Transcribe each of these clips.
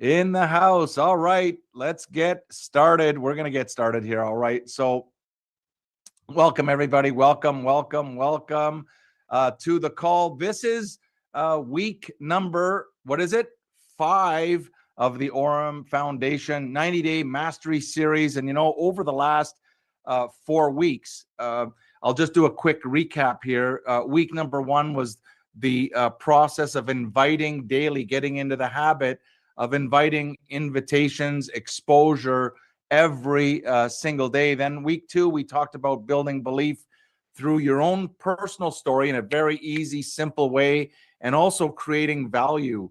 In the house. All right, let's get started. We're going to get started here. All right. So welcome, everybody. Welcome to the call. This is week number, what is it? 5 of the Orem Foundation 90-day mastery series. And, over the last 4 weeks, I'll just do a quick recap here. Week number 1 was the process of inviting daily, getting into the habit of inviting invitations, exposure every single day. Then week 2, we talked about building belief through your own personal story in a very easy, simple way, and also creating value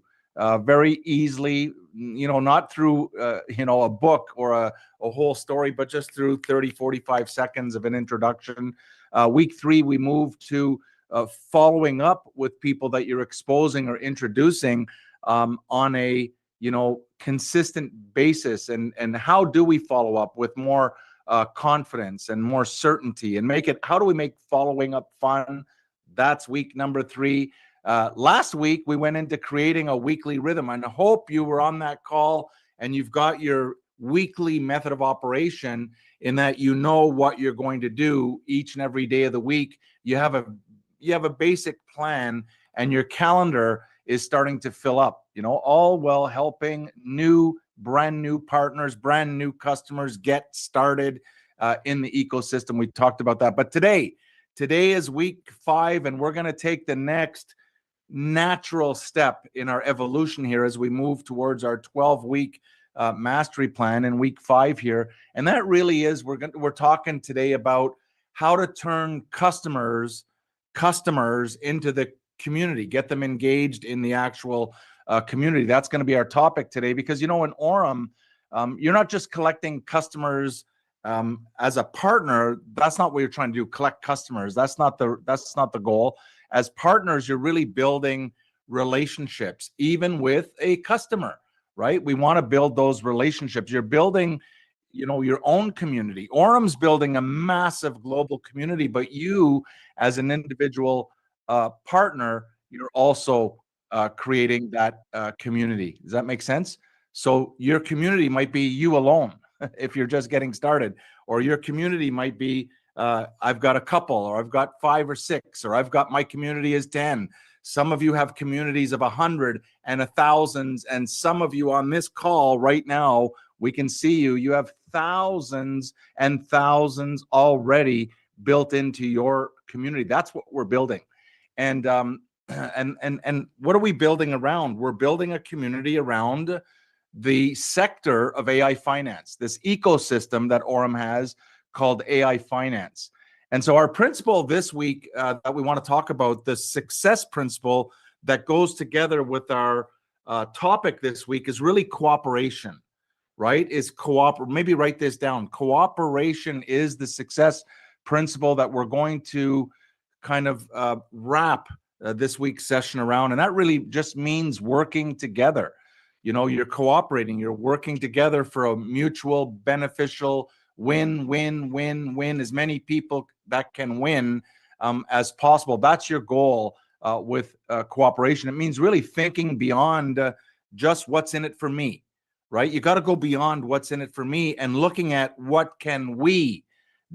very easily, not through, a book or a whole story, but just through 30, 45 seconds of an introduction. Week 3, we moved to following up with people that you're exposing or introducing on a consistent basis, and how do we follow up with more confidence and more certainty, and how do we make following up fun? That's week number 3. Last week we went into creating a weekly rhythm, and I hope you were on that call and you've got your weekly method of operation, in that you know what you're going to do each and every day of the week. You have a basic plan, and your calendar is starting to fill up, all while helping brand new partners, brand new customers get started in the ecosystem. We talked about that. But today is week 5, and we're going to take the next natural step in our evolution here as we move towards our 12-week mastery plan in week 5 here. And that really is, we're talking today about how to turn customers into the community, get them engaged in the actual community. That's going to be our topic today, because in Orem, you're not just collecting customers as a partner. That's not what you're trying to do. Collect customers. That's not the goal. As partners, you're really building relationships, even with a customer, right? We want to build those relationships. You're building, your own community. Orem's building a massive global community, but you, as an individual partner, you're also creating that community. Does that make sense? So your community might be you alone if you're just getting started, or your community might be I've got a couple, or I've got 5 or 6, or I've got my community is 10. Some of you have communities of 100 and 1,000, and some of you on this call right now, we can see you have thousands and thousands already built into your community. That's what we're building. And what are we building around? We're building a community around the sector of AI finance, this ecosystem that Orem has called AI finance. And so our principle this week that we want to talk about, the success principle that goes together with our topic this week, is really cooperation, right? Maybe write this down. Cooperation is the success principle that we're going to kind of wrap this week's session around. And that really just means working together. You're cooperating, you're working together for a mutual beneficial win, as many people that can win as possible. That's your goal with cooperation. It means really thinking beyond just what's in it for me, right? You got to go beyond what's in it for me and looking at what can we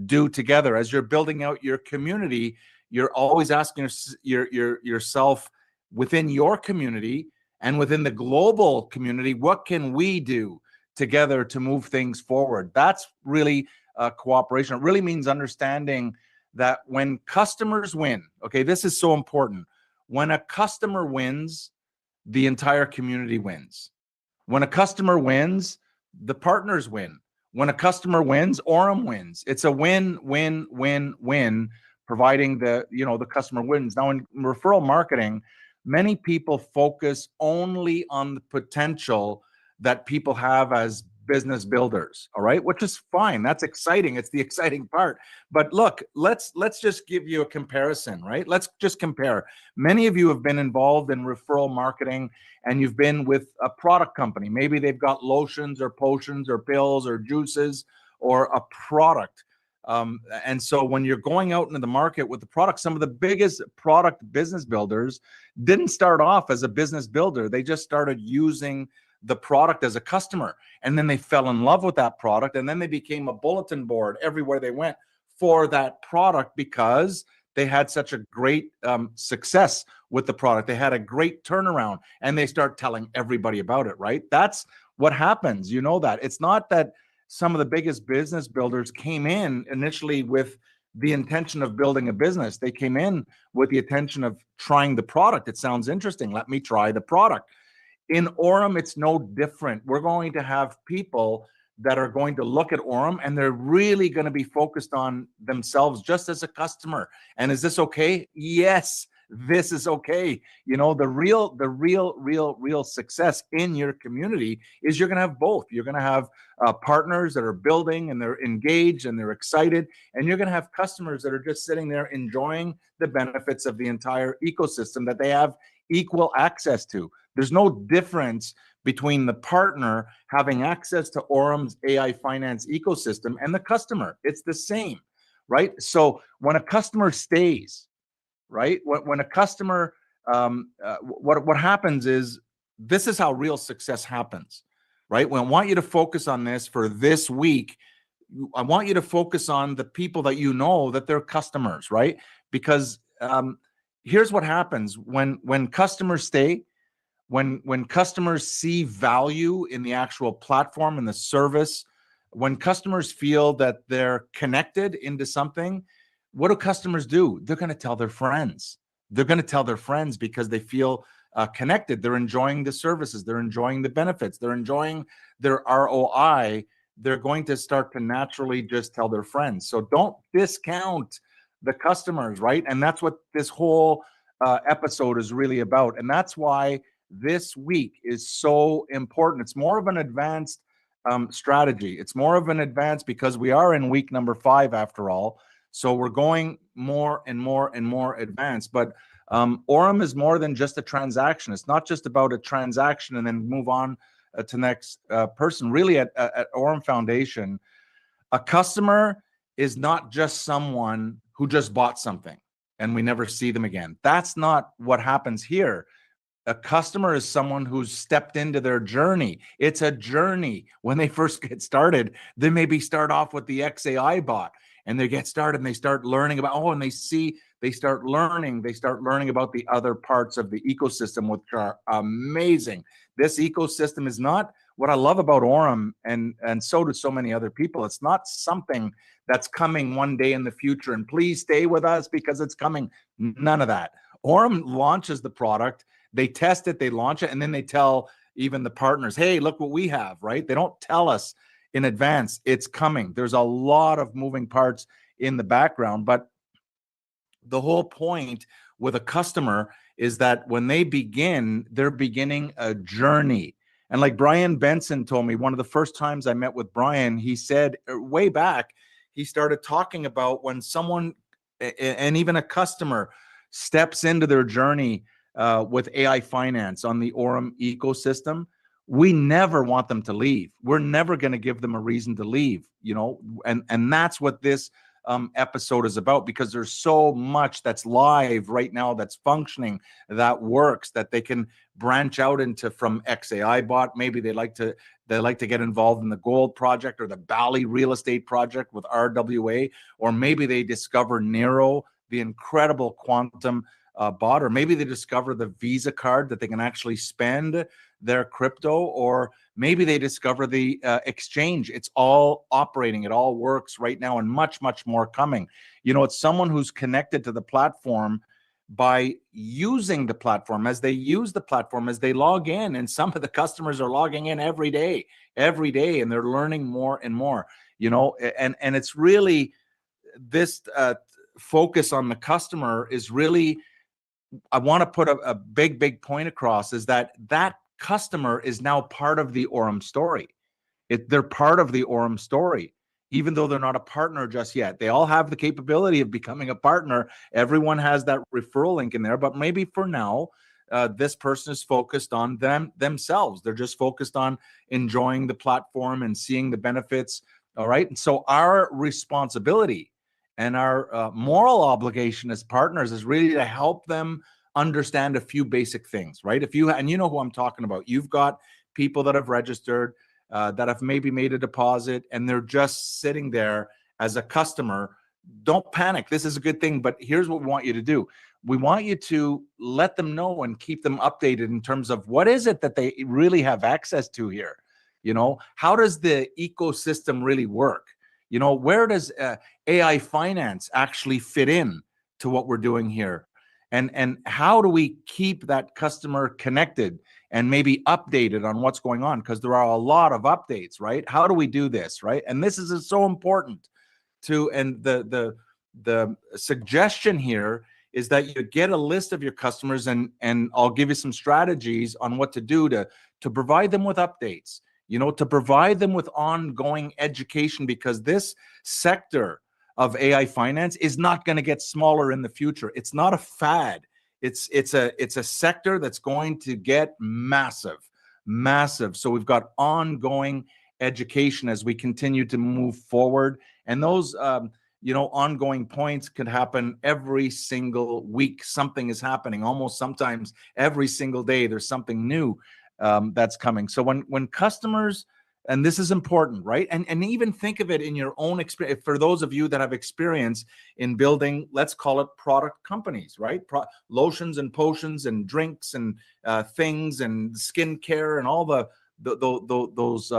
do together. As you're building out your community, you're always asking yourself within your community and within the global community, what can we do together to move things forward? That's really cooperation. It really means understanding that when customers win, okay, this is so important. When a customer wins, the entire community wins. When a customer wins, the partners win. When a customer wins, Orem wins. It's a win, win, win, win, providing the customer wins. Now, in referral marketing, many people focus only on the potential that people have as business builders, all right, which is fine. That's exciting. It's the exciting part. But look, let's just give you a comparison, right? Let's just compare. Many of you have been involved in referral marketing, and you've been with a product company. Maybe they've got lotions or potions or pills or juices or a product. And so when you're going out into the market with the product, some of the biggest product business builders didn't start off as a business builder. They just started using the product as a customer. And then they fell in love with that product. And then they became a bulletin board everywhere they went for that product because they had such a great success with the product. They had a great turnaround and they start telling everybody about it, right? That's what happens. You know that. It's not that some of the biggest business builders came in initially with the intention of building a business. They came in with the intention of trying the product. It sounds interesting. Let me try the product. In Orem, it's no different. We're going to have people that are going to look at Orem and they're really going to be focused on themselves just as a customer. And is this okay? Yes, this is okay. You know, the real success in your community is you're going to have both. You're going to have partners that are building and they're engaged and they're excited. And you're going to have customers that are just sitting there enjoying the benefits of the entire ecosystem that they have equal access to. There's no difference between the partner having access to Orem's AI finance ecosystem and the customer. It's the same, right? So when a customer stays, right? When a customer, what happens is, this is how real success happens, right? When I want you to focus on this for this week, I want you to focus on the people that you know that they're customers, right? Because here's what happens when customers stay. When customers see value in the actual platform and the service, when customers feel that they're connected into something, what do customers do? They're going to tell their friends. They're going to tell their friends because they feel connected. They're enjoying the services. They're enjoying the benefits. They're enjoying their ROI. They're going to start to naturally just tell their friends. So don't discount the customers, right? And that's what this whole episode is really about. And that's why this week is so important. It's more of an advanced strategy. It's more of an advanced because we are in week number 5 after all. So we're going more and more and more advanced. But Orem is more than just a transaction. It's not just about a transaction and then move on to next person. Really, at Orem Foundation, a customer is not just someone who just bought something and we never see them again. That's not what happens here. A customer is someone who's stepped into their journey. It's a journey. When they first get started, they maybe start off with the XAI bot and they get started and they start learning about, and they start learning about the other parts of the ecosystem, which are amazing. This ecosystem is not what I love about Orem, and so do so many other people. It's not something that's coming one day in the future and please stay with us because it's coming. None of that. Orem launches the product. They test it, they launch it, and then they tell even the partners, hey, look what we have, right? They don't tell us in advance it's coming. There's a lot of moving parts in the background, but the whole point with a customer is that when they begin, they're beginning a journey. And like Brian Benson told me, one of the first times I met with Brian, he said way back, he started talking about when someone and even a customer steps into their journey with AI finance on the Orem ecosystem, we never want them to leave. We're never going to give them a reason to leave, you know, and that's what this episode is about, because there's so much that's live right now, that's functioning, that works, that they can branch out into from XAI bot. Maybe they like to get involved in the gold project or the Bali real estate project with RWA, or maybe they discover Nero, the incredible quantum bot, or maybe they discover the Visa card that they can actually spend their crypto, or maybe they discover the exchange. It's all operating. It all works right now, and much, much more coming. You know, it's someone who's connected to the platform by using the platform. As they use the platform, as they log in, and some of the customers are logging in every day, and they're learning more and more, you know, and it's really this focus on the customer is really, I want to put a big point across, is that customer is now part of the Orem story. They're part of the Orem story, even though they're not a partner just yet. They all have the capability of becoming a partner. Everyone has that referral link in there, but maybe for now, this person is focused on themselves. They're just focused on enjoying the platform and seeing the benefits. All right. And so our responsibility and our moral obligation as partners is really to help them understand a few basic things, right? And you know who I'm talking about. You've got people that have registered, that have maybe made a deposit, and they're just sitting there as a customer. Don't panic. This is a good thing, but here's what we want you to do. We want you to let them know and keep them updated in terms of what is it that they really have access to here. How does the ecosystem really work? Where does AI finance actually fit in to what we're doing here? And how do we keep that customer connected and maybe updated on what's going on? Because there are a lot of updates, right? How do we do this, right? And this is so important to, and the suggestion here is that you get a list of your customers, and I'll give you some strategies on what to do to provide them with updates, to provide them with ongoing education, because this sector of AI finance is not going to get smaller in the future. It's not a fad. It's a sector that's going to get massive. So we've got ongoing education as we continue to move forward, and those ongoing points could happen every single week. Something is happening almost sometimes every single day. There's something new that's coming. So when customers, and this is important, right? And even think of it in your own experience. For those of you that have experience in building, let's call it product companies, right? Lotions and potions and drinks and things and skincare and all those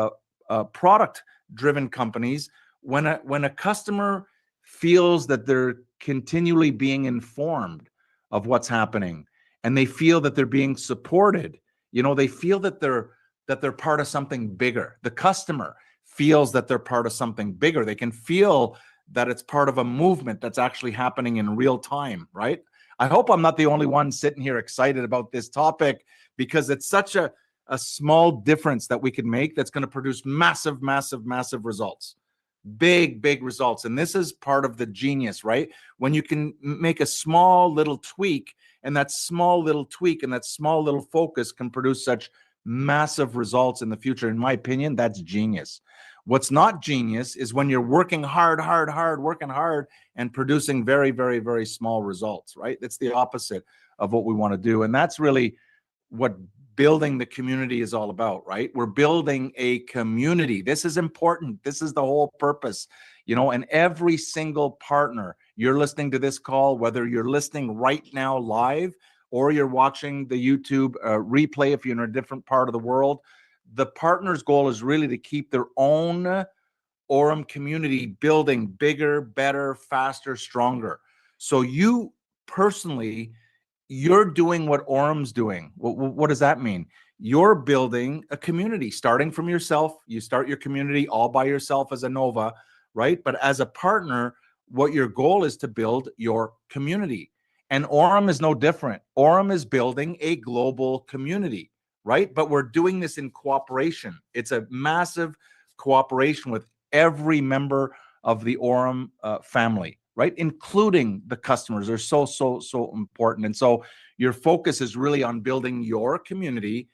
product-driven companies. When a customer feels that they're continually being informed of what's happening, and they feel that they're being supported, they feel that they're part of something bigger. The customer feels that they're part of something bigger. They can feel that it's part of a movement that's actually happening in real time, right? I hope I'm not the only one sitting here excited about this topic, because it's such a small difference that we can make that's going to produce massive results. Big results. And this is part of the genius, right? When you can make a small little tweak, and that small little tweak and that small little focus can produce such massive results in the future. In my opinion, that's genius. What's not genius is when you're working hard, and producing very small results, right? That's the opposite of what we want to do. And that's really what building the community is all about, right? We're building a community. This is important. This is the whole purpose, and every single partner, you're listening to this call, whether you're listening right now live or you're watching the YouTube replay, if you're in a different part of the world, the partner's goal is really to keep their own Orem community building bigger, better, faster, stronger. So you personally, you're doing what Orem's doing. What does that mean? You're building a community, starting from yourself. You start your community all by yourself as a Nova, right? But as a partner, what your goal is to build your community. And Orem is no different. Orem is building a global community, right? But we're doing this in cooperation. It's a massive cooperation with every member of the Orem family, right? Including the customers. They're so important. And so your focus is really on building your community,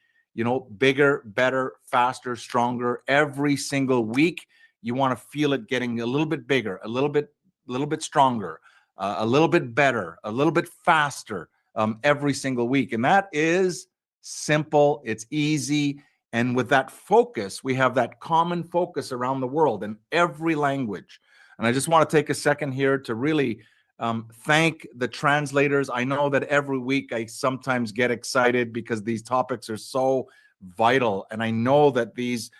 bigger, better, faster, stronger. Every single week, you want to feel it getting a little bit bigger, a little bit stronger, a little bit better, a little bit faster every single week. And that is simple. It's easy. And with that focus, we have that common focus around the world in every language. And I just want to take a second here to really thank the translators. I know that every week I sometimes get excited because these topics are so vital. And I know that these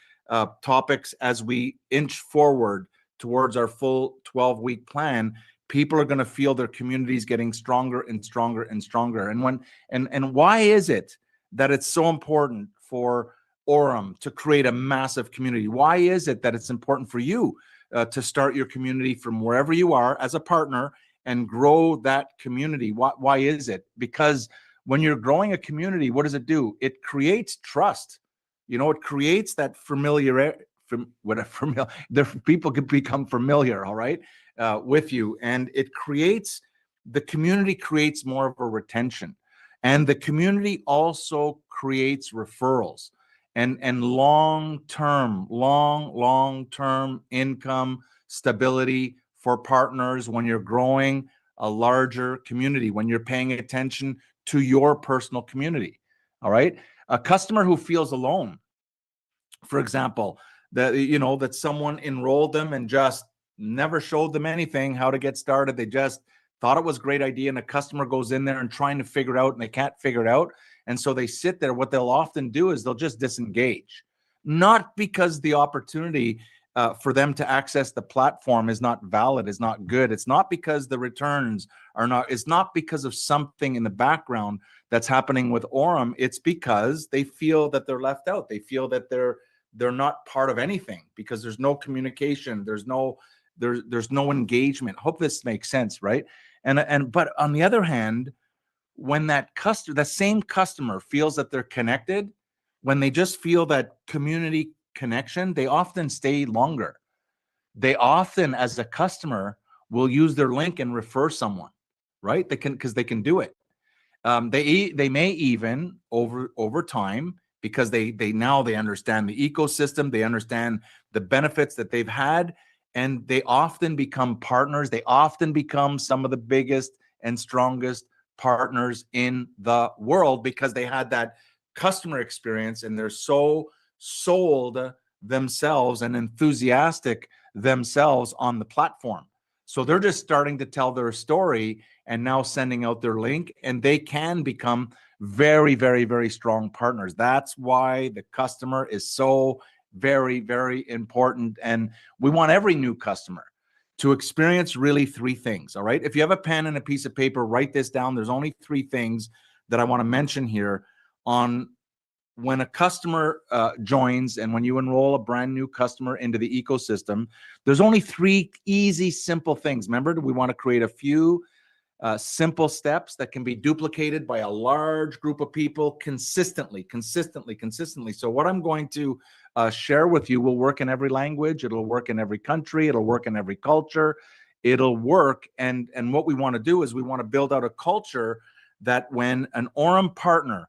topics, as we inch forward towards our full 12-week plan, people are going to feel their communities getting stronger and stronger and stronger. And why is it that it's so important for Orem to create a massive community? Why is it that it's important for you to start your community from wherever you are as a partner and grow that community? Why is it? Because when you're growing a community, what does it do? It creates trust. It creates that familiarity. People can become familiar, all right, with you, and the community creates more of a retention, and the community also creates referrals and long-term income stability for partners when you're growing a larger community, when you're paying attention to your personal community. All right. A customer who feels alone For example, that someone enrolled them and just never showed them anything, how to get started. They just thought it was a great idea, and a customer goes in there and trying to figure it out, and they can't figure it out. And so they sit there. What they'll often do is they'll just disengage, not because the opportunity for them to access the platform is not valid, is not good. It's not because the returns are not, it's not because of something in the background that's happening with Orem. It's because they feel that they're left out. They feel that they're not part of anything because there's no communication, there's no engagement. Hope this makes sense, right? But on the other hand, when that same customer feels that they're connected, when they just feel that community connection, they often stay longer. They often, as a customer, will use their link and refer someone, right? Because they can do it. They may even over time, because they understand the ecosystem, they understand the benefits that they've had, and they often become partners. They often become some of the biggest and strongest partners in the world because they had that customer experience, and they're so sold themselves and enthusiastic themselves on the platform. So they're just starting to tell their story and now sending out their link, and they can become very, very, very strong partners. That's why the customer is so very, very important. And we want every new customer to experience really three things. All right. If you have a pen and a piece of paper, write this down. There's only three things that I want to mention here on when a customer joins, and when you enroll a brand new customer into the ecosystem. There's only three easy, simple things. Remember, we want to create a few simple steps that can be duplicated by a large group of people consistently. So what I'm going to share with you will work in every language. It'll work in every country. It'll work in every culture. It'll work. And what we want to do is we want to build out a culture that when an Orem partner,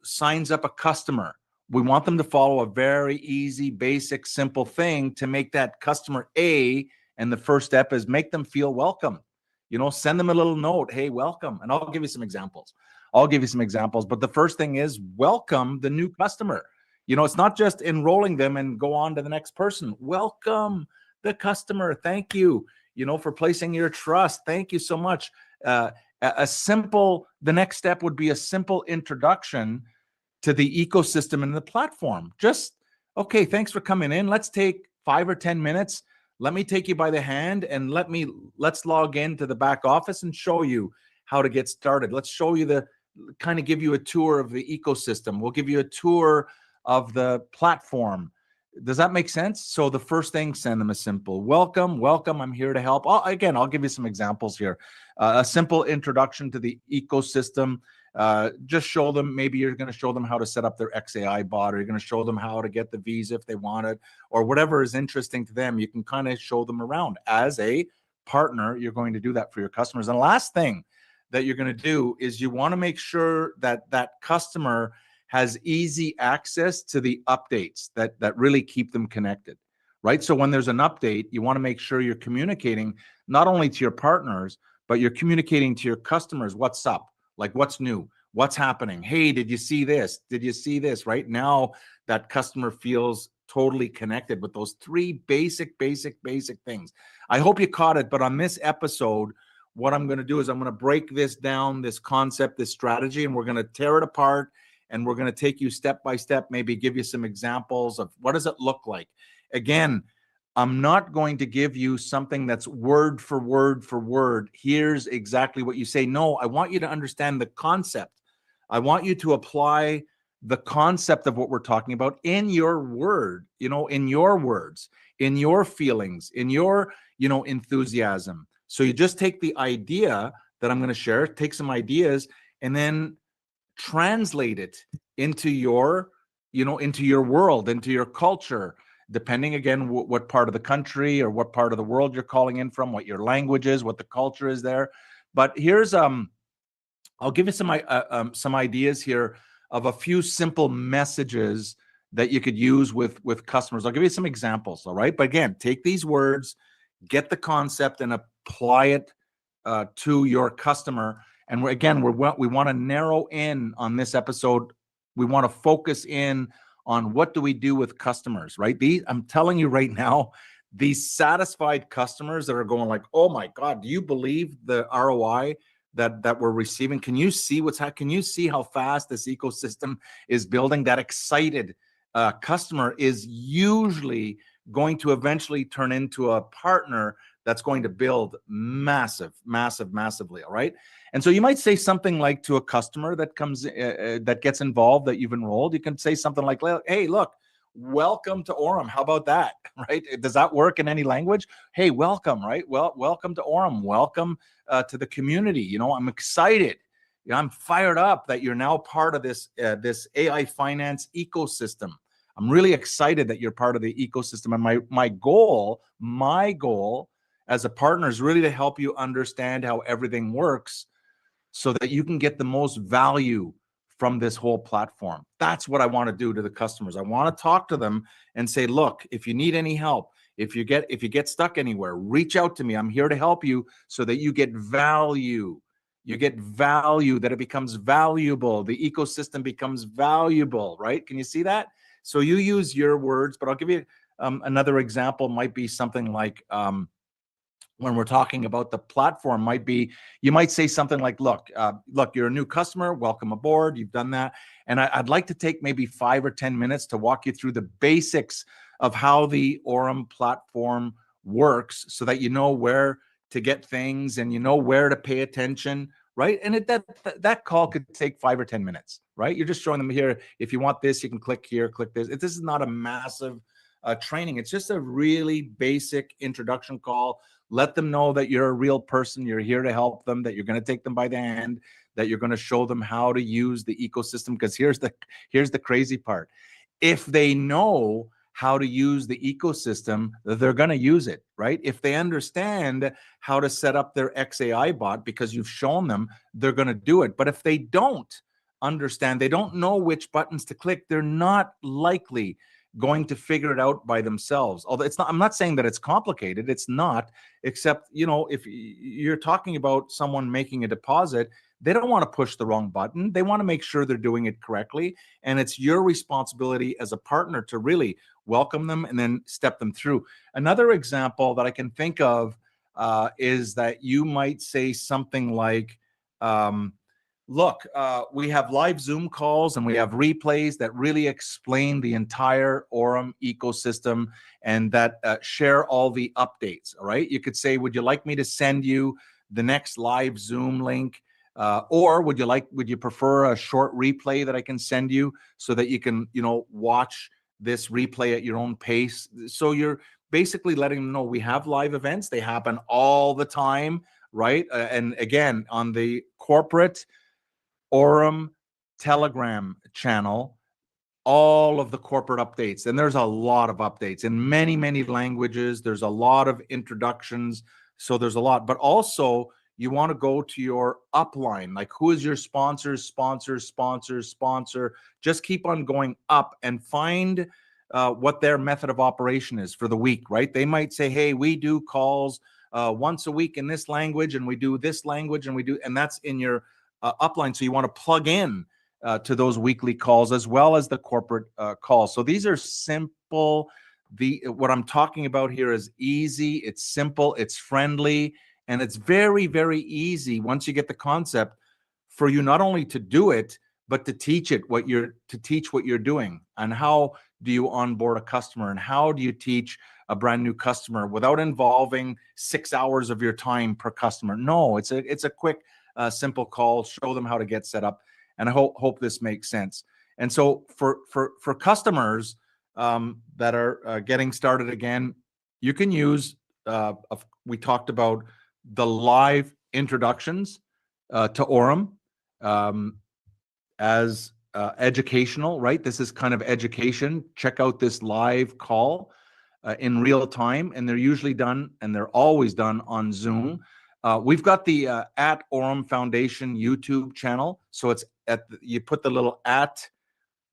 signs up a customer, we want them to follow a very easy, basic, simple thing to make that customer and the first step is make them feel welcome. Send them a little note. Hey, welcome. And I'll give you some examples. But the first thing is welcome the new customer. It's not just enrolling them and go on to the next person. Welcome the customer. Thank you, for placing your trust. Thank you so much. The next step would be a simple introduction to the ecosystem and the platform. Just, okay, thanks for coming in. Let's take 5 or 10 minutes. Let me take you by the hand and let's log into the back office and show you how to get started. Let's show you kind of give you a tour of the ecosystem. We'll give you a tour of the platform. Does that make sense? So the first thing, send them a simple welcome. I'm here to help. I'll give you some examples here. A simple introduction to the ecosystem. Just show them, maybe you're going to show them how to set up their XAI bot, or you're going to show them how to get the visa if they want it, or whatever is interesting to them. You can kind of show them around. As a partner, you're going to do that for your customers. And the last thing that you're going to do is you want to make sure that that customer has easy access to the updates that really keep them connected, right? So when there's an update, you want to make sure you're communicating not only to your partners, but you're communicating to your customers. What's up? Like, what's new? What's happening? Hey, did you see this? Did you see this? Right now, that customer feels totally connected with those three basic things. I hope you caught it. But on this episode, what I'm going to do is I'm going to break this down, this concept, this strategy, and we're going to tear it apart. And we're going to take you step by step, maybe give you some examples of what does it look like. Again, I'm not going to give you something that's word for word. Here's exactly what you say. No, I want you to understand the concept. I want you to apply the concept of what we're talking about in your word, in your words, in your feelings, in your, enthusiasm. So you just take the idea that I'm going to share, take some ideas, and then translate it into your, into your world, into your culture, depending again what part of the country or what part of the world you're calling in from, what your language is, what the culture is there. But here's I'll give you some ideas here of a few simple messages that you could use with customers. I'll give you some examples. All right, but again, take these words, get the concept, and apply it to your customer. And we want to narrow in on this episode. We want to focus in on what do we do with customers, right? I'm telling you right now, these satisfied customers that are going like, oh my God, do you believe the ROI that we're receiving? Can you see can you see how fast this ecosystem is building? That excited customer is usually going to eventually turn into a partner that's going to build massively, all right? And so you might say something like to a customer that comes that gets involved, that you've enrolled, you can say something like, hey, look, welcome to Orem. How about that? Right? Does that work in any language? Hey, welcome, right? Well, welcome to Orem. Welcome to the community. You know, I'm excited. You know, I'm fired up that you're now part of this AI finance ecosystem. I'm really excited that you're part of the ecosystem. And my goal as a partner is really to help you understand how everything works so that you can get the most value from this whole platform. That's what I want to do to the customers. I want to talk to them and say, look, if you need any help, if you get stuck anywhere, reach out to me. I'm here to help you so that you get value. You get value, that it becomes valuable. The ecosystem becomes valuable, right? Can you see that? So you use your words, but I'll give you another example. Might be something like, when we're talking about the platform, might be, you might say something like, look, you're a new customer, welcome aboard, you've done that. And I'd like to take maybe 5 or 10 minutes to walk you through the basics of how the Orem platform works so that you know where to get things and you know where to pay attention, right? And that call could take 5 or 10 minutes, right? You're just showing them here, if you want this, you can click here, click this. This is not a massive training. It's just a really basic introduction call. Let them know that you're a real person. You're here to help them, that you're going to take them by the hand, that you're going to show them how to use the ecosystem. Because here's the crazy part. If they know how to use the ecosystem, they're going to use it, right? If they understand how to set up their XAI bot because you've shown them, they're going to do it. But if they don't understand, they don't know which buttons to click, they're not likely going to figure it out by themselves. Although it's not, I'm not saying that it's complicated. It's not, except, you know, if you're talking about someone making a deposit, they don't want to push the wrong button. They want to make sure they're doing it correctly. And it's your responsibility as a partner to really welcome them and then step them through. Another example that I can think of is that you might say something like, look, we have live Zoom calls and we have replays that really explain the entire Orem ecosystem and that share all the updates, all right? You could say, would you like me to send you the next live Zoom link? Or would you prefer a short replay that I can send you so that you can, you know, watch this replay at your own pace? So you're basically letting them know we have live events. They happen all the time, right? And again, on the corporate Orem Telegram channel, all of the corporate updates, and there's a lot of updates in many languages. There's a lot of introductions, so there's a lot. But also, you want to go to your upline, like who is your sponsor. Just keep on going up and find what their method of operation is for the week, right? They might say, hey, we do calls once a week in this language, and we do this language, and that's in your upline. So you want to plug in to those weekly calls as well as the corporate calls. So these are simple. What I'm talking about here is easy. It's simple. It's friendly. And it's very easy once you get the concept for you not only to do it, but to teach what you're doing. And how do you onboard a customer, and how do you teach a brand new customer without involving 6 hours of your time per customer? No, it's a quick, simple call. Show them how to get set up. And I hope this makes sense. And so for customers that are getting started again, you can use, we talked about the live introductions to Orem as educational, right? This is kind of education. Check out this live call in real time, and they're usually done, and they're always done on Zoom. We've got the at Orem Foundation YouTube channel. So it's you put the little at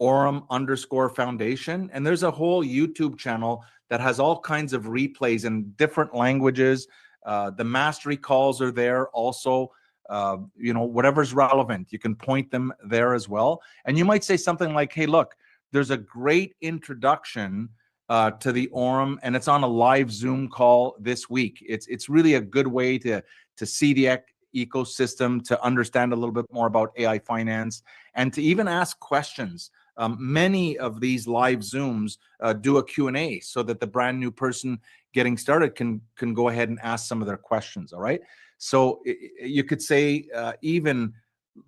Orem_foundation, and there's a whole YouTube channel that has all kinds of replays in different languages. The mastery calls are there also. You know, whatever's relevant, you can point them there as well. And you might say something like, hey, look, there's a great introduction to the Orem, and it's on a live Zoom call this week. It's really a good way to see the ecosystem, to understand a little bit more about AI finance, and to even ask questions. Many of these live Zooms do a Q&A so that the brand new person getting started can go ahead and ask some of their questions. All right. So you could say even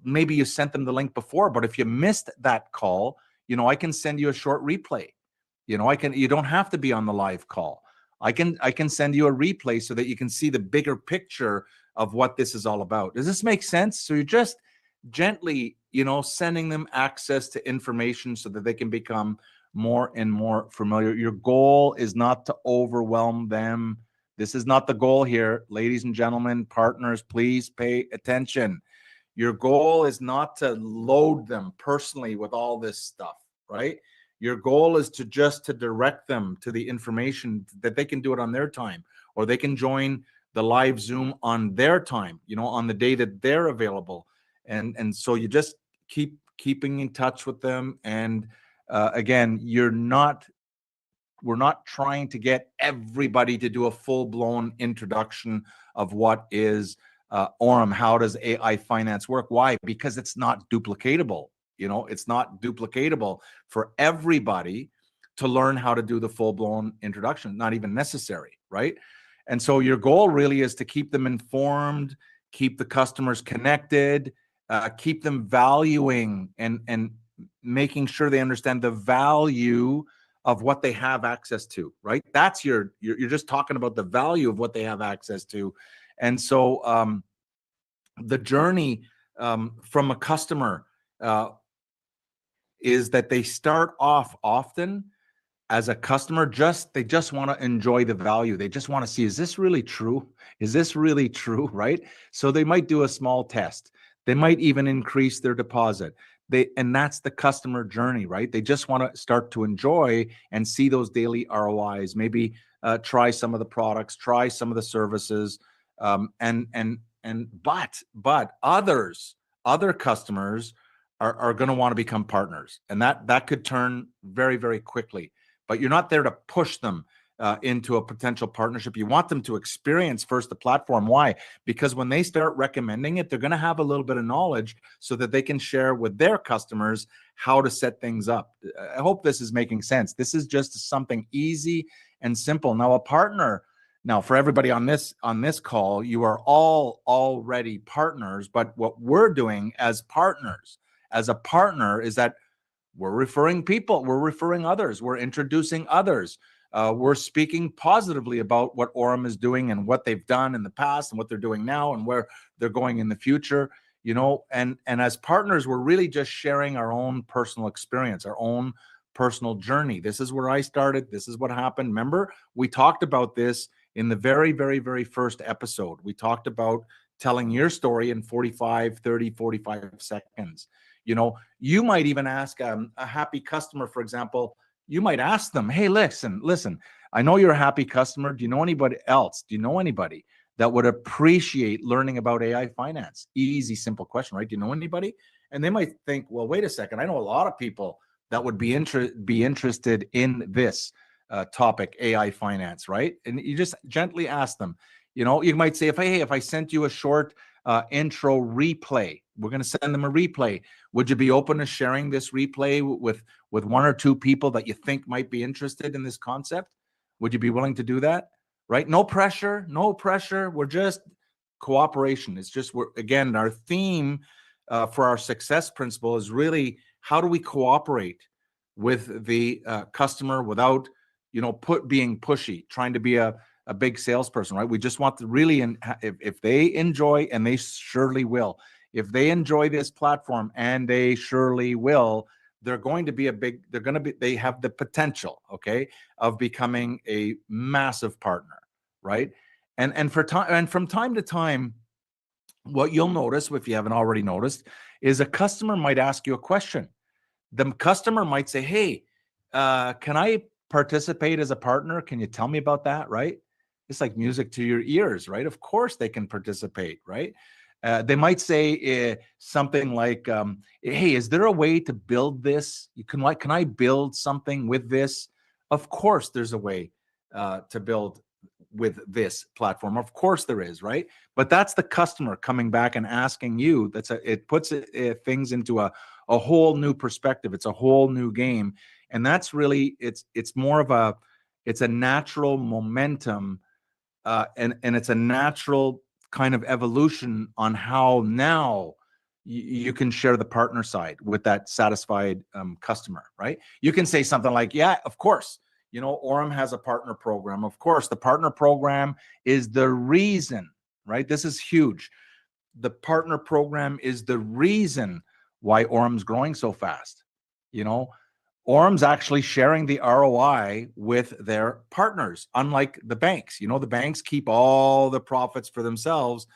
maybe you sent them the link before, but if you missed that call, I can send you a short replay. You don't have to be on the live call. I can send you a replay so that you can see the bigger picture of what this is all about. Does this make sense? So you're just gently, sending them access to information so that they can become more and more familiar. Your goal is not to overwhelm them. This is not the goal here. Ladies and gentlemen, partners, please pay attention. Your goal is not to load them personally with all this stuff, right? Your goal is to direct them to the information that they can do it on their time, or they can join the live Zoom on their time, on the day that they're available. And so you just keeping in touch with them. And again, we're not trying to get everybody to do a full-blown introduction of what is Orem. How does AI finance work? Why? Because it's not duplicatable. It's not duplicatable for everybody to learn how to do the full-blown introduction. Not even necessary, right? And so your goal really is to keep them informed, keep the customers connected, keep them valuing and making sure they understand the value of what they have access to, right? That's you're just talking about the value of what they have access to. And so the journey from a customer is that they start off often as a customer, they just want to enjoy the value. They just want to see, is this really true? Is this really true, right? So they might do a small test. They might even increase their deposit. And that's the customer journey, right? They just want to start to enjoy and see those daily ROIs, maybe try some of the products, try some of the services. But other customers are going to want to become partners, and that could turn very, very quickly. But you're not there to push them into a potential partnership. You want them to experience first the platform. Why? Because when they start recommending it, they're going to have a little bit of knowledge so that they can share with their customers how to set things up. I hope this is making sense. This is just something easy and simple. Now, a partner. Now, for everybody on this call, you are all already partners. But what we're doing as partners, as a partner, is that we're referring people, we're referring others, we're introducing others. We're speaking positively about what Orem is doing and what they've done in the past and what they're doing now and where they're going in the future. And as partners, we're really just sharing our own personal experience, our own personal journey. This is where I started. This is what happened. Remember, we talked about this in the very, very, very first episode. We talked about telling your story in 45 seconds. You might even ask a happy customer, for example. You might ask them, hey, listen, I know you're a happy customer. Do you know anybody else? Do you know anybody that would appreciate learning about AI finance? Easy, simple question, right? Do you know anybody? And they might think, well, wait a second. I know a lot of people that would be interested in this topic, AI finance, right? And you just gently ask them. You might say, if I sent you a short intro replay, we're going to send them a replay. Would you be open to sharing this replay with one or two people that you think might be interested in this concept? Would you be willing to do that? Right? No pressure. We're just cooperation. It's just, again, our theme for our success principle is really, how do we cooperate with the customer without, being pushy, trying to be a big salesperson, right? We just want to really, if they enjoy, and they surely will, if they enjoy this platform, and they surely will, they have the potential, okay, of becoming a massive partner, right? And from time to time, what you'll notice, if you haven't already noticed, is a customer might ask you a question. The customer might say, hey, can I participate as a partner? Can you tell me about that, right? It's like music to your ears, right? Of course they can participate, right? They might say something like, "Hey, is there a way to build this? Can I build something with this?" Of course, there's a way to build with this platform. Of course, there is, right? But that's the customer coming back and asking you. It puts things into a whole new perspective. It's a whole new game, and that's really it's more of it's a natural momentum, and it's a natural kind of evolution on how now you can share the partner side with that satisfied customer, right? You can say something like, "Yeah, of course, Orem has a partner program. Of course, the partner program is the reason," right? This is huge. The partner program is the reason why Orem's growing so fast. You know, Orem's actually sharing the ROI with their partners, unlike the banks. The banks keep all the profits for themselves.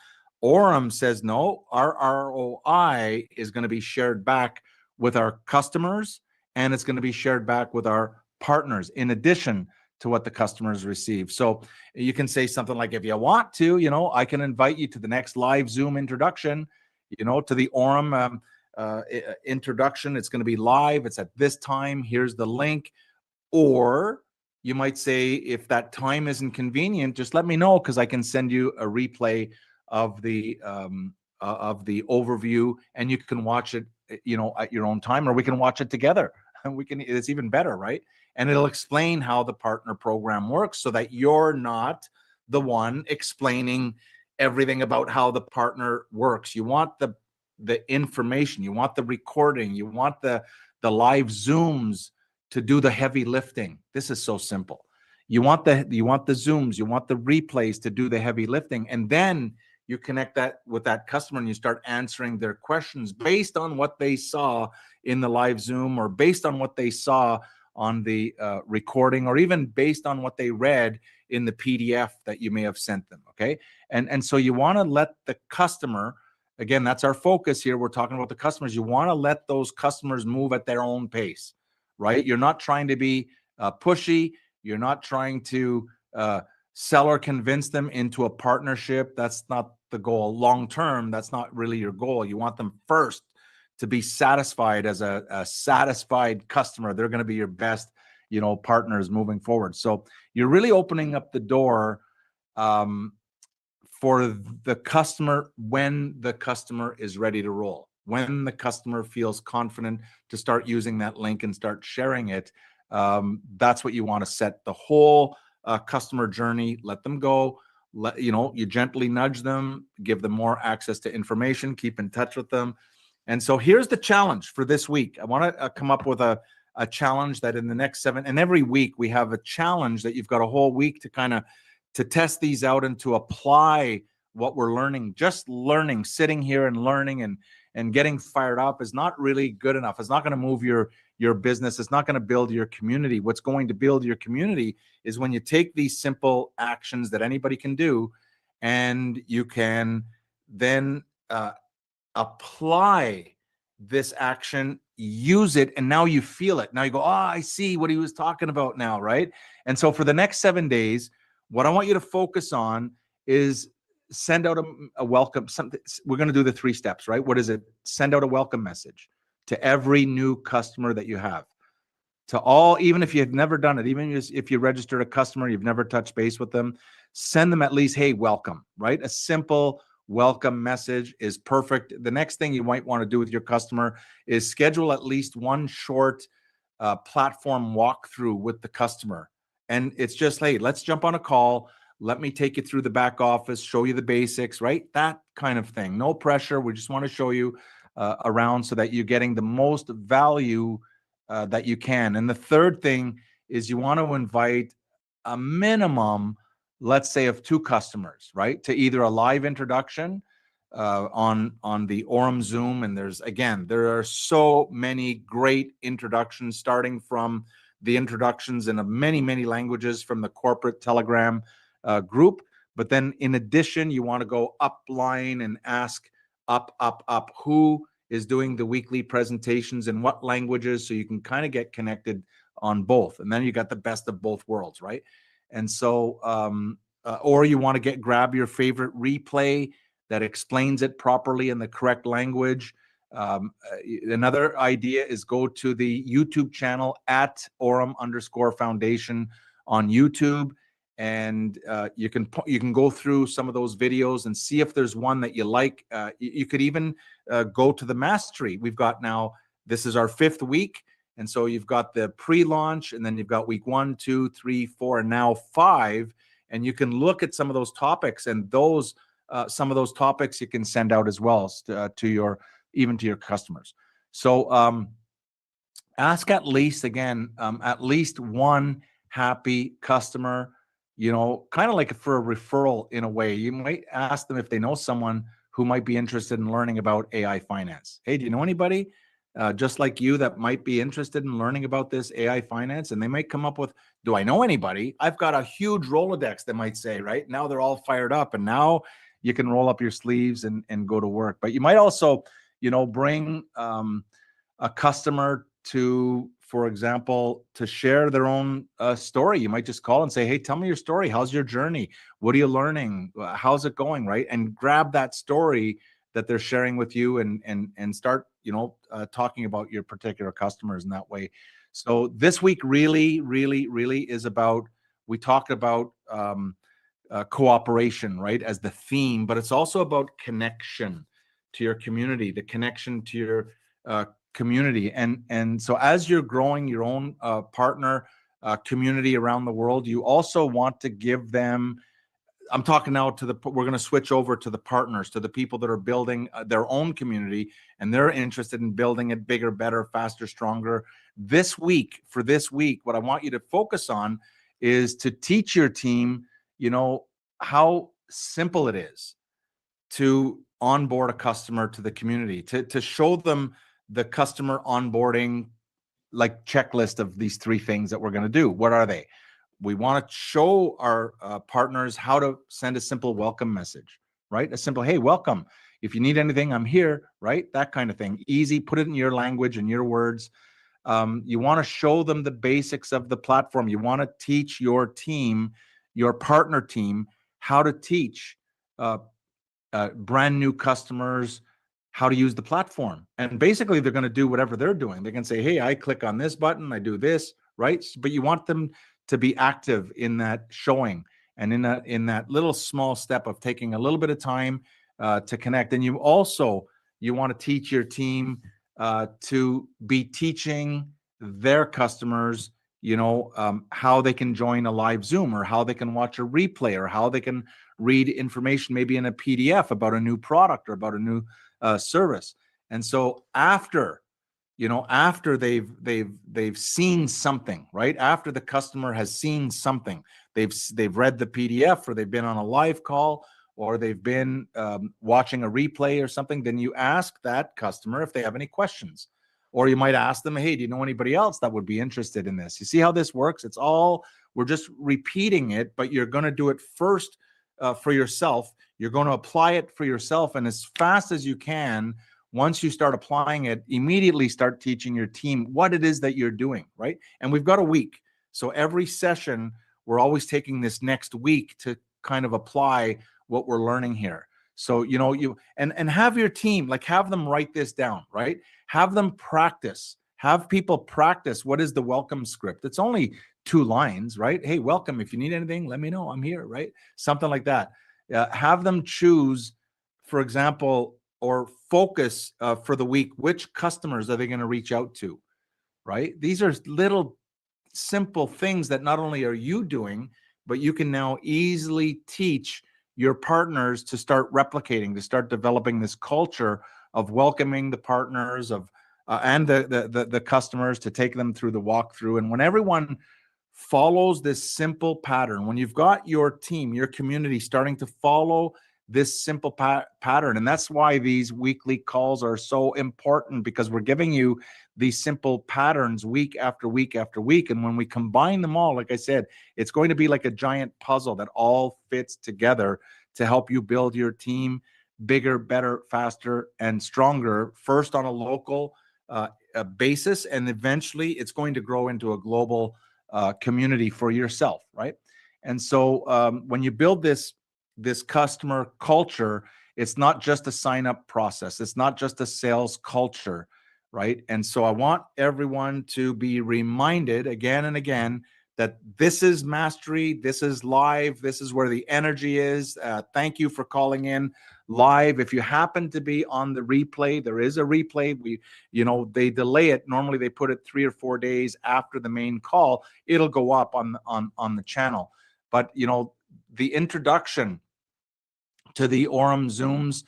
Orem says, no, our ROI is going to be shared back with our customers, and it's going to be shared back with our partners in addition to what the customers receive. So you can say something like, if you want to, I can invite you to the next live Zoom introduction, to the Orem introduction. It's going to be live. It's at this time. Here's the link. Or you might say, if that time isn't convenient, just let me know, because I can send you a replay of the overview, and you can watch it, at your own time, or we can watch it together. And it's even better, right? And it'll explain how the partner program works, so that you're not the one explaining everything about how the partner works. You want the information, you want the recording, you want the live Zooms to do the heavy lifting. This is so simple. You want the Zooms, you want the replays to do the heavy lifting, and then you connect that with that customer, and you start answering their questions based on what they saw in the live Zoom, or based on what they saw on the recording, or even based on what they read in the PDF that you may have sent them. Okay, and so you want to let the customer. Again, that's our focus here. We're talking about the customers. You want to let those customers move at their own pace, right? You're not trying to be pushy. You're not trying to sell or convince them into a partnership. That's not the goal. Long term, that's not really your goal. You want them first to be satisfied as a satisfied customer. They're going to be your best, partners moving forward. So you're really opening up the door for the customer when the customer is ready to roll, when the customer feels confident to start using that link and start sharing it. That's what you want to set the whole customer journey. Let them go. You gently nudge them, give them more access to information, keep in touch with them. And so here's the challenge for this week. I want to come up with a challenge that in the next 7, and every week we have a challenge that you've got a whole week to test these out and to apply what we're learning. Just learning, sitting here and learning and getting fired up is not really good enough. It's not going to move your business. It's not going to build your community. What's going to build your community is when you take these simple actions that anybody can do, and you can then apply this action, use it, and now you feel it. Now you go, oh, I see what he was talking about now, right? And so for the next 7 days, what I want you to focus on is send out a welcome. We're going to do the 3 steps, right? What is it? Send out a welcome message to every new customer that you have. To all, even if you've never done it, even if you registered a customer, you've never touched base with them, send them at least, hey, welcome, right? A simple welcome message is perfect. The next thing you might want to do with your customer is schedule at least one short platform walkthrough with the customer. And it's just, hey, let's jump on a call. Let me take you through the back office, show you the basics, right? That kind of thing. No pressure. We just want to show you around so that you're getting the most value that you can. And the third thing is you want to invite a minimum, let's say, of 2 customers, right? To either a live introduction on the Orem Zoom. And there are so many great introductions, starting from the introductions in many, many languages from the corporate Telegram group. But then in addition, you want to go upline and ask up who is doing the weekly presentations in what languages, so you can kind of get connected on both. And then you got the best of both worlds, right? And so, or you want to grab your favorite replay that explains it properly in the correct language. Another idea is go to the YouTube channel at Orem_Foundation on YouTube, and you can go through some of those videos and see if there's one that you like. You could even go to the mastery. We've got now, this is our 5th week, and so you've got the pre-launch, and then you've got week 1, 2, 3, 4, and now 5, and you can look at some of those topics, and those some of those topics you can send out as well to your customers. So ask at least one happy customer, kind of like for a referral in a way. You might ask them if they know someone who might be interested in learning about AI finance. Hey, do you know anybody just like you that might be interested in learning about this AI finance? And they might come up with, do I know anybody? I've got a huge Rolodex, they might say, right? Now they're all fired up, and now you can roll up your sleeves and go to work. But you might also, bring a customer to, for example, to share their own story. You might just call and say, hey, tell me your story. How's your journey? What are you learning? How's it going? Right? And grab that story that they're sharing with you and start, talking about your particular customers in that way. So this week really, really, really is about, we talked about cooperation, right, as the theme, but it's also about connection to your community, the connection to your community. And so as you're growing your own partner community around the world, you also want to give them, I'm talking now we're going to switch over to the partners, to the people that are building their own community, and they're interested in building it bigger, better, faster, stronger. For this week, what I want you to focus on is to teach your team, how simple it is to onboard a customer to the community, to show them the customer onboarding like checklist of these 3 things that we're going to do. What are they? We want to show our partners how to send a simple welcome message, right? A simple, hey, welcome. If you need anything, I'm here, right? That kind of thing. Easy, put it in your language and your words. You want to show them the basics of the platform. You want to teach your team, your partner team, how to teach brand new customers how to use the platform. And basically, they're going to do whatever they're doing. They can say, hey, I click on this button, I do this, right? But you want them to be active in that showing and in that little small step of taking a little bit of time to connect. And you want to teach your team to be teaching their customers, how they can join a live Zoom, or how they can watch a replay, or how they can read information maybe in a PDF about a new product or about a new service. And so after they've seen something, right? After the customer has seen something, they've read the PDF, or they've been on a live call, or they've been watching a replay or something, then you ask that customer if they have any questions. Or you might ask them, hey, do you know anybody else that would be interested in this? You see how this works? We're just repeating it, but you're going to do it first for yourself. You're going to apply it for yourself. And as fast as you can, once you start applying it, immediately start teaching your team what it is that you're doing, right? And we've got a week. So every session, we're always taking this next week to kind of apply what we're learning here. So, and have your team, have them write this down, right? Have them practice. Have people practice. What is the welcome script? It's only 2 lines, right? Hey, welcome. If you need anything, let me know. I'm here, right? Something like that. Have them choose, for example, or focus for the week, which customers are they going to reach out to, right? These are little simple things that not only are you doing, but you can now easily teach your partners to start replicating, to start developing this culture of welcoming the partners and the customers, to take them through the walkthrough. And when everyone follows this simple pattern, when you've got your team, your community starting to follow this simple pattern, and that's why these weekly calls are so important, because we're giving you these simple patterns week after week after week. And when we combine them all, like I said, it's going to be like a giant puzzle that all fits together to help you build your team bigger, better, faster, and stronger, first on a local basis, and eventually it's going to grow into a global community for yourself, right? And so when you build this customer culture, It's not just a sign up process. It's not just a sales culture, right? And so I want everyone to be reminded again and again that this is mastery, this is live, this is where the energy is. Thank you for calling in live. If you happen to be on the replay, there is a replay. They delay it. Normally they put it 3 or 4 days after the main call. It'll go up on the channel. But the introduction to the Orem Zooms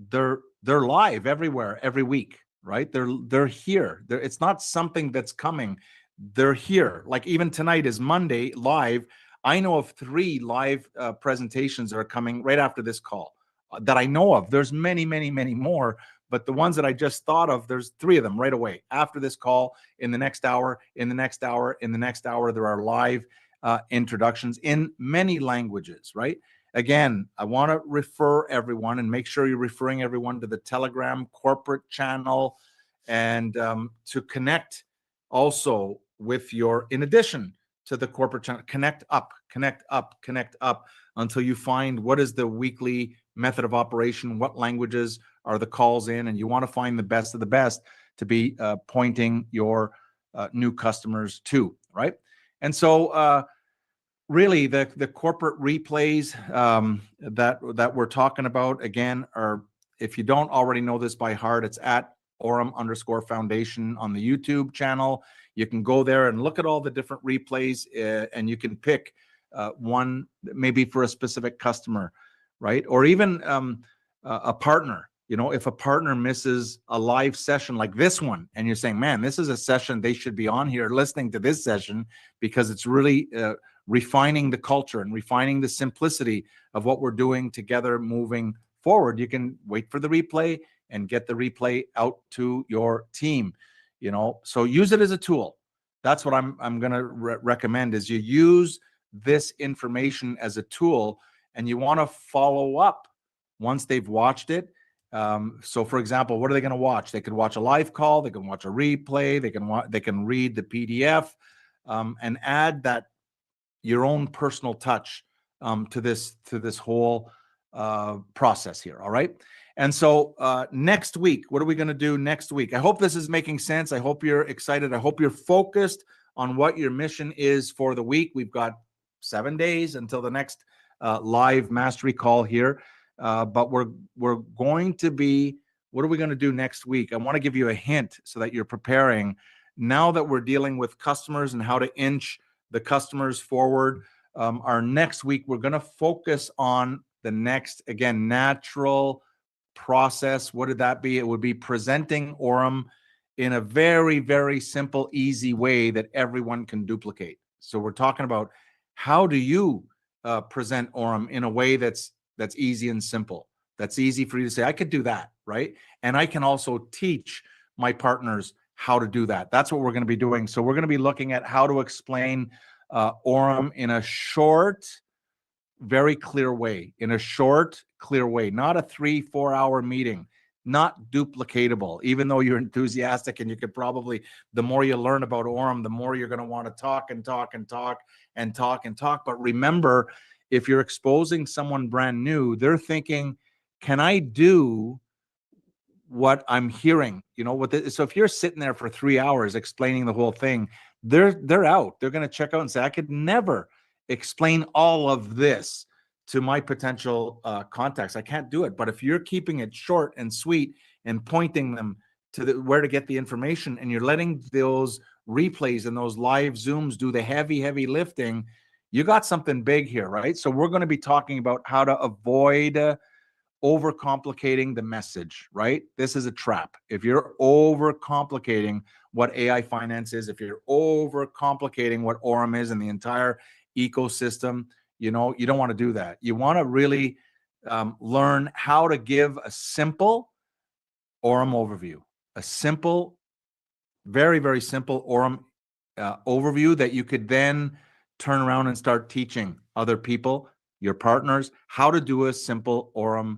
they're live everywhere every week, right? They're here. It's not something that's coming. They're here. Like even tonight is Monday live. I know of 3 live presentations that are coming right after this call that I know of. There's many, many, many more, but the ones that I just thought of, there's 3 of them right away after this call. In the next hour, in the next hour, in the next hour, there are live introductions in many languages, right? Again, I want to refer everyone and make sure you're referring everyone to the Telegram corporate channel and to connect also with in addition to the corporate channel, connect up until you find what is the weekly method of operation, what languages are the calls in, and you want to find the best of the best to be pointing your new customers to, right? And so really the corporate replays that we're talking about, again, are, if you don't already know this by heart, it's at Orem_Foundation on the YouTube channel. You can go there and look at all the different replays, and you can pick one maybe for a specific customer, right? Or even a partner. If a partner misses a live session like this one, and you're saying, man, this is a session they should be on here listening to this session because it's really refining the culture and refining the simplicity of what we're doing together moving forward. You can wait for the replay and get the replay out to your team. So use it as a tool. That's what I'm going to recommend, is you use this information as a tool, and you want to follow up once they've watched it. So for example, what are they going to watch? They could watch a live call, they can watch a replay, they can read the PDF, and add that your own personal touch to this whole process here. All right. And so next week, what are we going to do next week? I hope this is making sense. I hope you're excited. I hope you're focused on what your mission is for the week. We've got 7 days until the next live mastery call here. But we're going to be, what are we going to do next week? I want to give you a hint so that you're preparing. Now that we're dealing with customers and how to inch the customers forward, our next week, we're going to focus on the next, again, natural process. What did that be? It would be presenting Orem in a very, very simple, easy way that everyone can duplicate. So we're talking about how do you present Orem in a way that's easy and simple. That's easy for you to say, I could do that, right? And I can also teach my partners how to do that. That's what we're going to be doing. So we're going to be looking at how to explain Orem in a short, very clear way, not a 3-4 hour meeting, not duplicatable, even though you're enthusiastic and you could probably, the more you learn about Orem, the more you're going to want to talk and talk and talk and talk and talk. But remember, if you're exposing someone brand new, they're thinking, can I do what I'm hearing? So if you're sitting there for 3 hours explaining the whole thing, they're out. They're going to check out and say, I could never explain all of this to my potential contacts. I can't do it. But if you're keeping it short and sweet and pointing them to where to get the information, and you're letting those replays and those live Zooms do the heavy lifting, you got something big here, right? So we're going to be talking about how to avoid overcomplicating the message, right? This is a trap. If you're overcomplicating what AI finance is, if you're overcomplicating what Orem is and the entire ecosystem, you don't want to do that. You want to really learn how to give a simple Orem overview, a simple, very, very simple Orem overview that you could then turn around and start teaching other people, your partners, how to do a simple Orem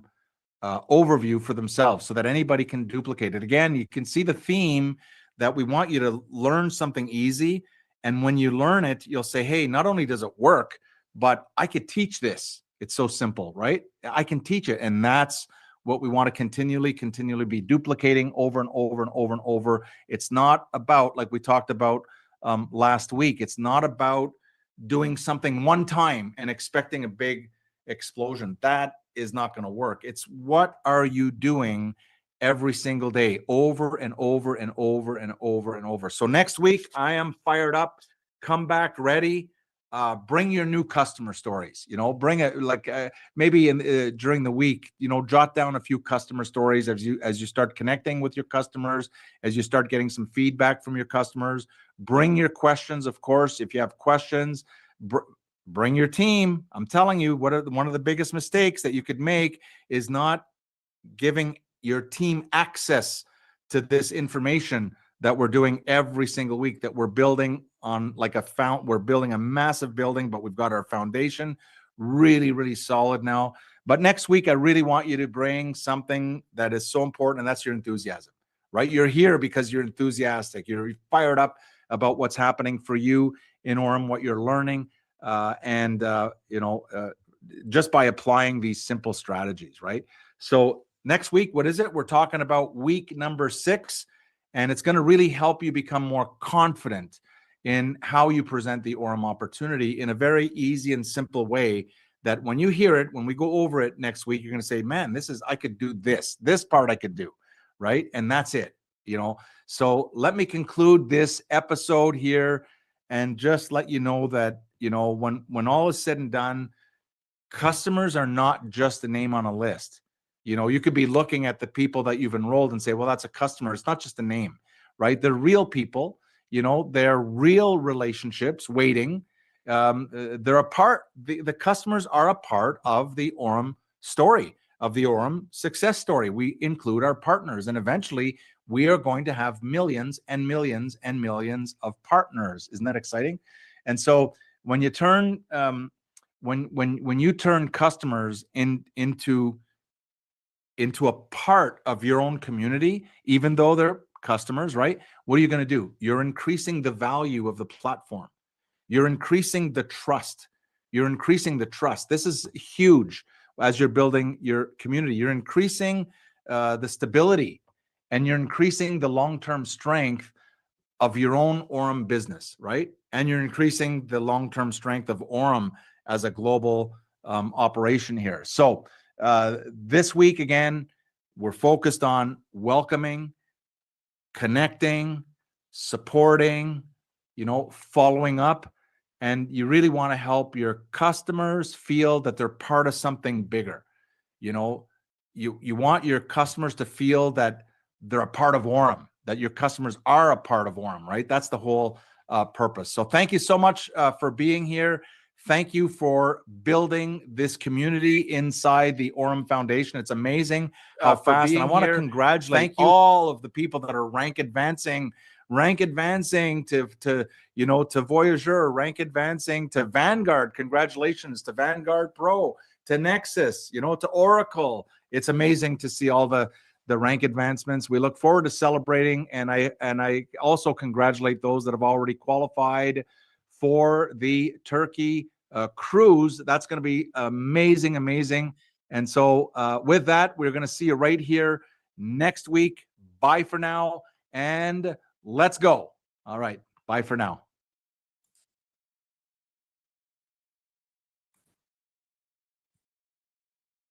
overview for themselves so that anybody can duplicate it. Again, you can see the theme that we want you to learn something easy. And when you learn it, you'll say, hey, not only does it work, but I could teach this It's so simple, right? I can teach it. And that's what we want to continually be duplicating over and over and over and over. It's not about, like we talked about last week, it's not about doing something one time and expecting a big explosion. That is not going to work. It's what are you doing every single day, over and over and over and over and over. So next week, I am fired up. Come back ready. Bring your new customer stories. Bring it maybe during the week. Jot down a few customer stories as you start connecting with your customers, as you start getting some feedback from your customers. Bring your questions, of course. If you have questions, bring your team. I'm telling you, one of the biggest mistakes that you could make is not giving your team access to this information that we're doing every single week, that we're building on we're building a massive building, but we've got our foundation really, really solid now. But next week, I really want you to bring something that is so important, and that's your enthusiasm, right? You're here because you're enthusiastic. You're fired up about what's happening for you in Orem, what you're learning, just by applying these simple strategies, right? So next week, what is it? We're talking about week number 6, and it's going to really help you become more confident in how you present the Orem opportunity in a very easy and simple way, that when you hear it, when we go over it next week, you're going to say, man, I could do this part I could do, right? And that's it, So let me conclude this episode here and just let you know that, when all is said and done, customers are not just a name on a list. You could be looking at the people that you've enrolled and say, well, that's a customer. It's not just a name, right? They're real people. They're real relationships waiting. They're a part, the customers are a part of the Orem story, of the Orem success story. We include our partners, and eventually we are going to have millions and millions and millions of partners. Isn't that exciting? And so when you turn, when you turn customers into a part of your own community, even though they're customers, right? What are you going to do? You're increasing the value of the platform. You're increasing the trust. You're increasing the trust. This is huge as you're building your community. You're increasing the stability, and you're increasing the long-term strength of your own Orem business, right? And you're increasing the long-term strength of Orem as a global operation here. So this week, again, we're focused on welcoming, connecting, supporting, following up. And you really want to help your customers feel that they're part of something bigger. You want your customers to feel that they're a part of Orem, that your customers are a part of Orem, right? That's the whole purpose. So thank you so much for being here. Thank you for building this community inside the Orem Foundation. It's amazing how fast. And I want to congratulate all of the people that are rank advancing to Voyager, rank advancing to Vanguard. Congratulations to Vanguard Pro, to Nexus, to Oracle. It's amazing to see all the rank advancements. We look forward to celebrating, and I also congratulate those that have already qualified for the Turkey cruise. That's going to be amazing. And so with that, we're going to see you right here next week. Bye for now, and let's go. All right. Bye for now.